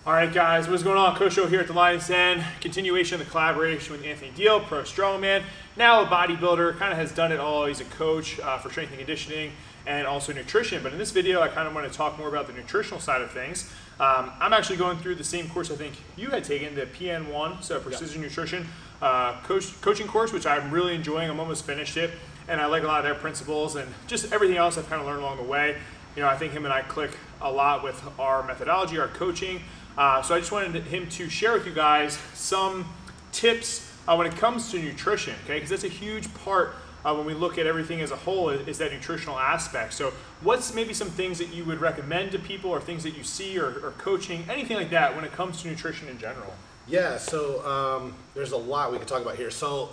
All right, guys, what's going on? Coach Joe here at the Lion's Den. Continuation of the collaboration with Anthony Deal, pro strongman, now a bodybuilder, kind of has done it all. He's a coach for strength and conditioning and also nutrition. But in this video, I kind of want to talk more about the nutritional side of things. I'm actually going through the same course I think you had taken, the PN1, so Precision Nutrition coaching course, which I'm really enjoying. I'm almost finished it, and I like a lot of their principles and just everything else I've kind of learned along the way. You know, I think him and I click a lot with our methodology, our coaching. So I just wanted him to share with you guys some tips when it comes to nutrition, okay? Because that's a huge part when we look at everything as a whole is that nutritional aspect. So what's maybe some things that you would recommend to people or things that you see or coaching, anything like that when it comes to nutrition in general? Yeah, so there's a lot we can talk about here. So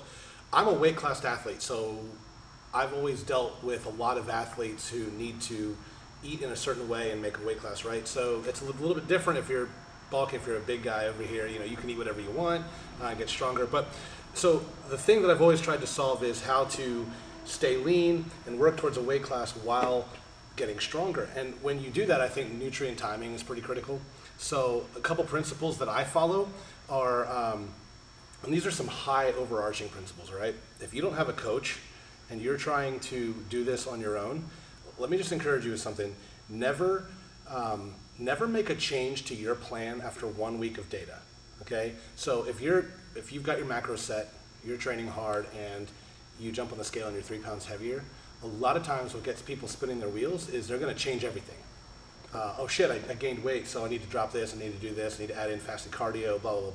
I'm a weight class athlete, so I've always dealt with a lot of athletes who need to eat in a certain way and make a weight class, right? So it's a little bit different if you're bulky, if you're a big guy over here, you can eat whatever you want and get stronger. But so the thing that I've always tried to solve is how to stay lean and work towards a weight class while getting stronger. And when you do that, I think nutrient timing is pretty critical. So a couple principles that I follow are, and these are some high overarching principles, right? If you don't have a coach and you're trying to do this on your own, let me just encourage you with something. Never make a change to your plan after 1 week of data, okay? So if you've got your macro set, you're training hard, and you jump on the scale and you're 3 pounds heavier, a lot of times what gets people spinning their wheels is they're gonna change everything. Oh shit, I gained weight, so I need to drop this, I need to do this, I need to add in fasted cardio, blah, blah,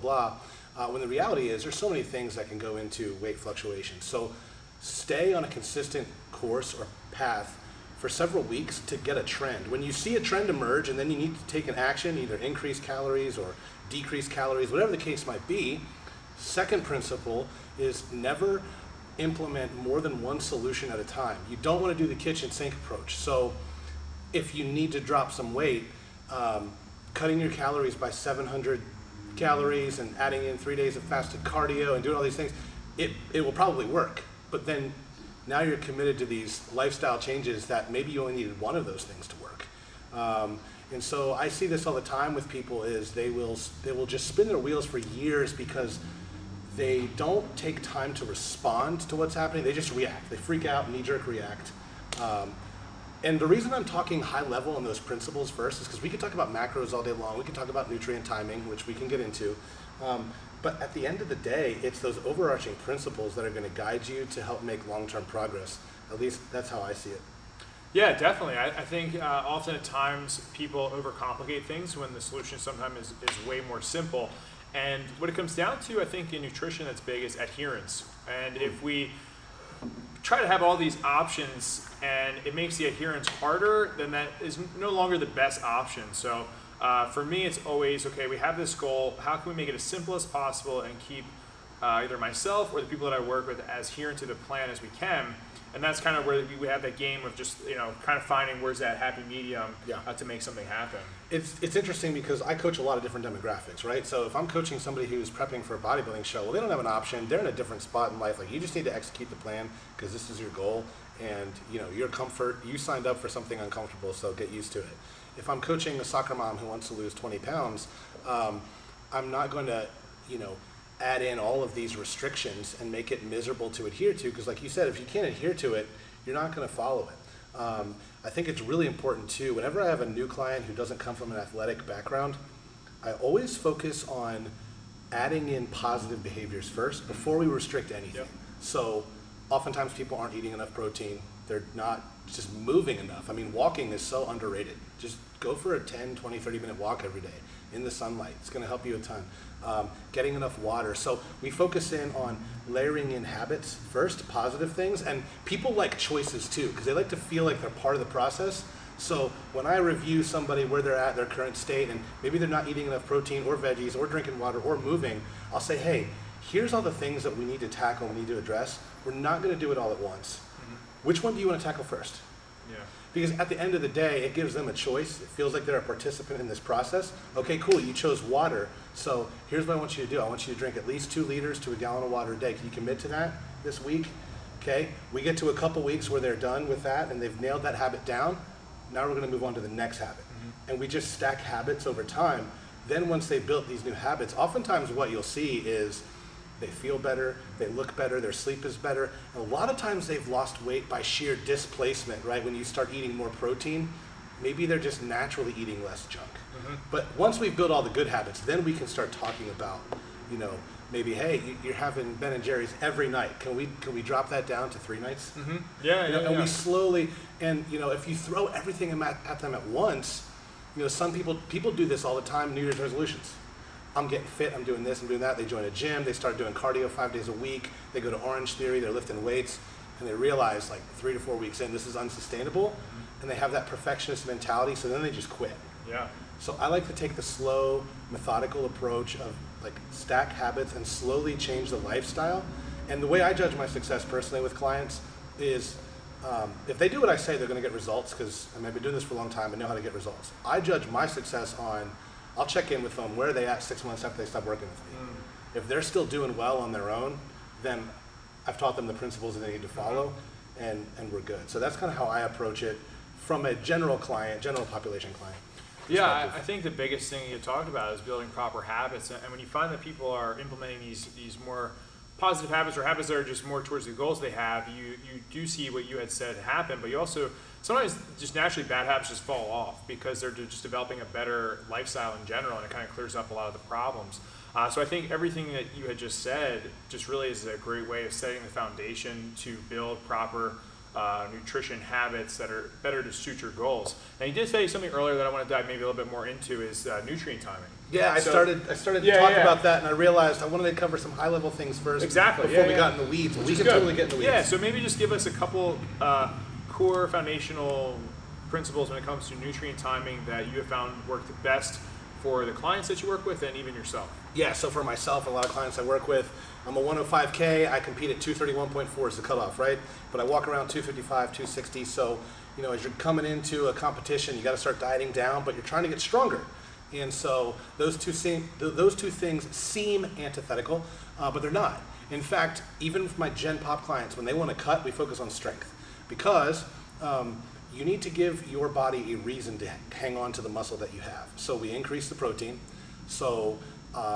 blah. When the reality is there's so many things that can go into weight fluctuation. So stay on a consistent course or path for several weeks to get a trend. When you see a trend emerge and then you need to take an action, either increase calories or decrease calories, whatever the case might be, second principle is never implement more than one solution at a time. You don't want to do the kitchen sink approach. So if you need to drop some weight, cutting your calories by 700 calories and adding in 3 days of fasted cardio and doing all these things, it will probably work. But then now you're committed to these lifestyle changes that maybe you only needed one of those things to work. And so I see this all the time with people is they will just spin their wheels for years because they don't take time to respond to what's happening. They just react. They freak out, knee-jerk react. And the reason I'm talking high level on those principles first is because we could talk about macros all day long. We could talk about nutrient timing, which we can get into. But at the end of the day, it's those overarching principles that are going to guide you to help make long-term progress. At least that's how I see it. Yeah, definitely. I think often at times people overcomplicate things when the solution sometimes is way more simple. And what it comes down to, I think, in nutrition that's big is adherence. And if we try to have all these options and it makes the adherence harder, then that is no longer the best option. So for me, it's always, okay, we have this goal. How can we make it as simple as possible and keep either myself or the people that I work with as adherent to the plan as we can? And that's kind of where we have that game of just, kind of finding where's that happy medium to make something happen. It's interesting because I coach a lot of different demographics, right? So if I'm coaching somebody who's prepping for a bodybuilding show, well, they don't have an option. They're in a different spot in life. Like, you just need to execute the plan because this is your goal. And, your comfort, you signed up for something uncomfortable, so get used to it. If I'm coaching a soccer mom who wants to lose 20 pounds, I'm not going to, add in all of these restrictions and make it miserable to adhere to, because like you said, if you can't adhere to it, you're not going to follow it. I think it's really important too, whenever I have a new client who doesn't come from an athletic background, I always focus on adding in positive behaviors first before we restrict anything. Yep. So oftentimes people aren't eating enough protein, they're not just moving enough. I mean, walking is so underrated. Just go for a 10, 20, 30-minute walk every day in the sunlight. It's going to help you a ton. Getting enough water. So we focus in on layering in habits first, positive things, and people like choices too, because they like to feel like they're part of the process. So when I review somebody where they're at, their current state, and maybe they're not eating enough protein or veggies or drinking water or moving, I'll say, hey, here's all the things that we need to tackle, we need to address. We're not going to do it all at once. Which one do you want to tackle first? Yeah. Because at the end of the day, it gives them a choice. It feels like they're a participant in this process. Okay, cool, you chose water. So here's what I want you to do. I want you to drink at least 2 liters to a gallon of water a day. Can you commit to that this week? Okay, we get to a couple weeks where they're done with that and they've nailed that habit down. Now we're gonna move on to the next habit. And we just stack habits over time then once they built these new habits, oftentimes what you'll see is they feel better, they look better, their sleep is better. And a lot of times they've lost weight by sheer displacement, right? When you start eating more protein, maybe they're just naturally eating less junk. But once we've built all the good habits, then we can start talking about, you know, maybe, hey, you're having Ben and Jerry's every night. Can we drop that down to 3 nights? And we slowly, and you know, if you throw everything at them at once, you know, some people do this all the time. New Year's resolutions. I'm getting fit. I'm doing this. I'm doing that. They join a gym. They start doing cardio 5 days a week. They go to Orange Theory. They're lifting weights, and they realize like 3 to 4 weeks in, this is unsustainable, and they have that perfectionist mentality. So then they just quit. Yeah. So I like to take the slow, methodical approach of like stack habits and slowly change the lifestyle. And the way I judge my success personally with clients is if they do what I say, they're going to get results, because I mean, I've been doing this for a long time. I know how to get results. I judge my success on, I'll check in with them, where are they at 6 months after they stop working with me. If they're still doing well on their own, then I've taught them the principles that they need to follow, and we're good. So that's kind of how I approach it from a general population client. Yeah, I think the biggest thing you talked about is building proper habits. And when you find that people are implementing these more positive habits, or habits that are just more towards the goals they have, you do see what you had said happen, but you also, sometimes just naturally bad habits just fall off because they're just developing a better lifestyle in general, and it kind of clears up a lot of the problems. So I think everything that you had just said just really is a great way of setting the foundation to build proper nutrition habits that are better to suit your goals. And you did say something earlier that I want to dive maybe a little bit more into is nutrient timing. Yeah, I started to talk about that, and I realized I wanted to cover some high-level things first before we got in the weeds. We can totally get in the weeds. Yeah, so maybe just give us a couple core foundational principles when it comes to nutrient timing that you have found work the best for the clients that you work with and even yourself. Yeah, so for myself and a lot of clients I work with, I'm a 105K, I compete at 231.4 is the cutoff, right? But I walk around 255, 260, so you know, as you're coming into a competition, you got to start dieting down, but you're trying to get stronger. And so those two things seem antithetical, but they're not. In fact, even with my Gen Pop clients, when they want to cut, we focus on strength, because you need to give your body a reason to hang on to the muscle that you have. So we increase the protein. So